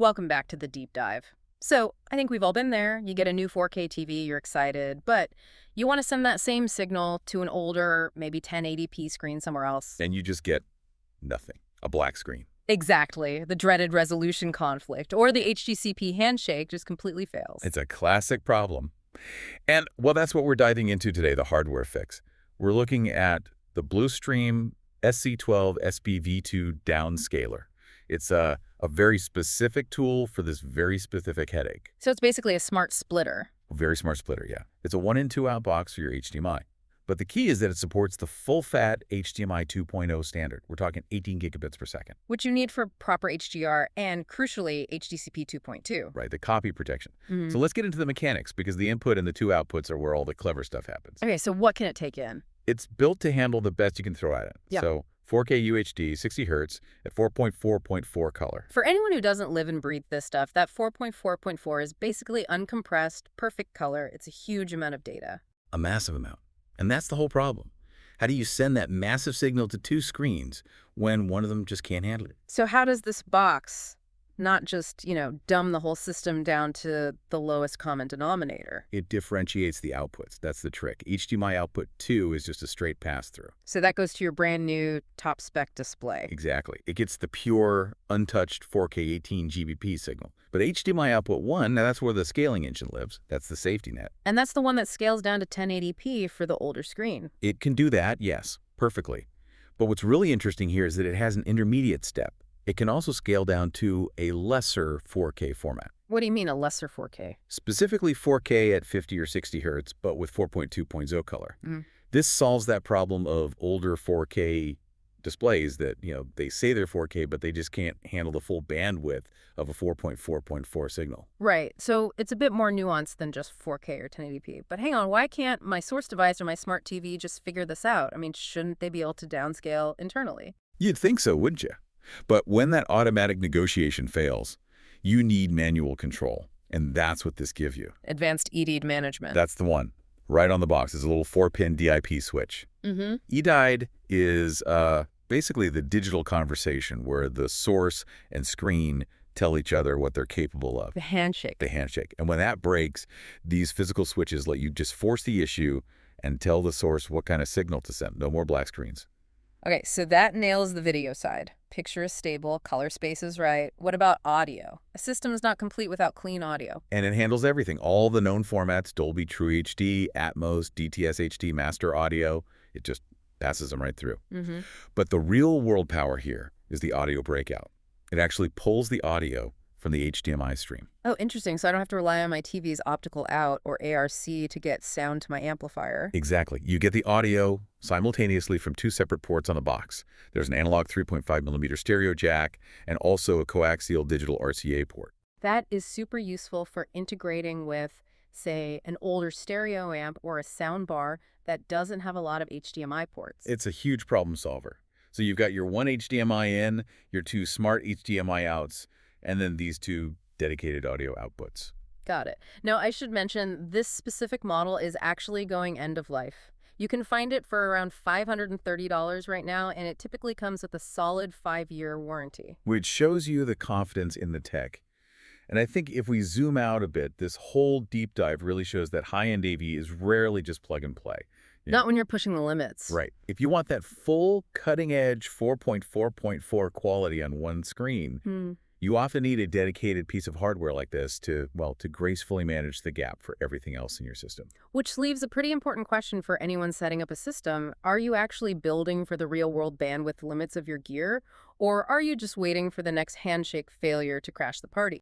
Welcome back to the deep dive. So, I think we've all been there. You get a new 4K TV, you're excited, but you want to send that same signal to an older, maybe 1080p screen somewhere else. And you just get nothing, a black screen. Exactly. The dreaded resolution conflict, or the HDCP handshake just completely fails. It's a classic problem. And, well, that's what we're diving into today, the hardware fix. We're looking at the Blustream SC12SP-V2 downscaler. It's a very specific tool for this very specific headache. So it's basically a smart splitter. Very smart splitter, yeah. It's a 1-in-2 out box for your HDMI. But the key is that it supports the full-fat HDMI 2.0 standard. We're talking 18 gigabits per second. Which you need for proper HDR and, crucially, HDCP 2.2. Right, the copy protection. So let's get into the mechanics, because the input and the two outputs are where all the clever stuff happens. Okay, so what can it take in? It's built to handle the best you can throw at it. Yeah. So 4K UHD, 60 Hz at 4.4.4 color. For anyone who doesn't live and breathe this stuff, that 4.4.4 is basically uncompressed, perfect color. It's a huge amount of data. A massive amount. And that's the whole problem. How do you send that massive signal to two screens when one of them just can't handle it? So how does this box not just, dumb the whole system down to the lowest common denominator? It differentiates the outputs. That's the trick. HDMI output 2 is just a straight pass-through. So that goes to your brand new top spec display. Exactly. It gets the pure, untouched 4K 18 Gbps signal. But HDMI output 1, now that's where the scaling engine lives. That's the safety net. And that's the one that scales down to 1080p for the older screen. It can do that, yes, perfectly. But what's really interesting here is that it has an intermediate step. It can also scale down to a lesser 4K format. What do you mean, a lesser 4K? Specifically 4K at 50 or 60 Hz, but with 4.2.0 color. This solves that problem of older 4K displays that, they say they're 4K, but they just can't handle the full bandwidth of a 4.4.4 signal. Right. So it's a bit more nuanced than just 4K or 1080p. But hang on, why can't my source device or my smart TV just figure this out? I mean, shouldn't they be able to downscale internally? You'd think so, wouldn't you? But when that automatic negotiation fails, you need manual control. And that's what this gives you. Advanced EDID management. That's the one. Right on the box is a little 4-pin DIP switch. EDID is basically the digital conversation where the source and screen tell each other what they're capable of. The handshake. The handshake. And when that breaks, these physical switches let you just force the issue and tell the source what kind of signal to send. No more black screens. Okay, so that nails the video side. Picture is stable, color space is right. What about audio? A system is not complete without clean audio. And it handles everything. All the known formats, Dolby True HD, Atmos, DTS HD, Master Audio. It just passes them right through. But the real world power here is the audio breakout. It actually pulls the audio from the HDMI stream. Oh, interesting. So I don't have to rely on my TV's optical out or ARC to get sound to my amplifier. Exactly. You get the audio simultaneously from two separate ports on the box. There's an analog 3.5mm stereo jack and also a coaxial digital RCA port. That is super useful for integrating with, say, an older stereo amp or a sound bar that doesn't have a lot of HDMI ports. It's a huge problem solver. So you've got your one HDMI in, your two smart HDMI outs, and then these two dedicated audio outputs. Got it. Now, I should mention, this specific model is actually going end of life. You can find it for around $530 right now, and it typically comes with a solid 5-year warranty. Which shows you the confidence in the tech. And I think if we zoom out a bit, this whole deep dive really shows that high-end AV is rarely just plug and play. Not when you're pushing the limits. Right. If you want that full cutting-edge 4.4.4 quality on one screen, you often need a dedicated piece of hardware like this to gracefully manage the gap for everything else in your system. Which leaves a pretty important question for anyone setting up a system. Are you actually building for the real-world bandwidth limits of your gear, or are you just waiting for the next handshake failure to crash the party?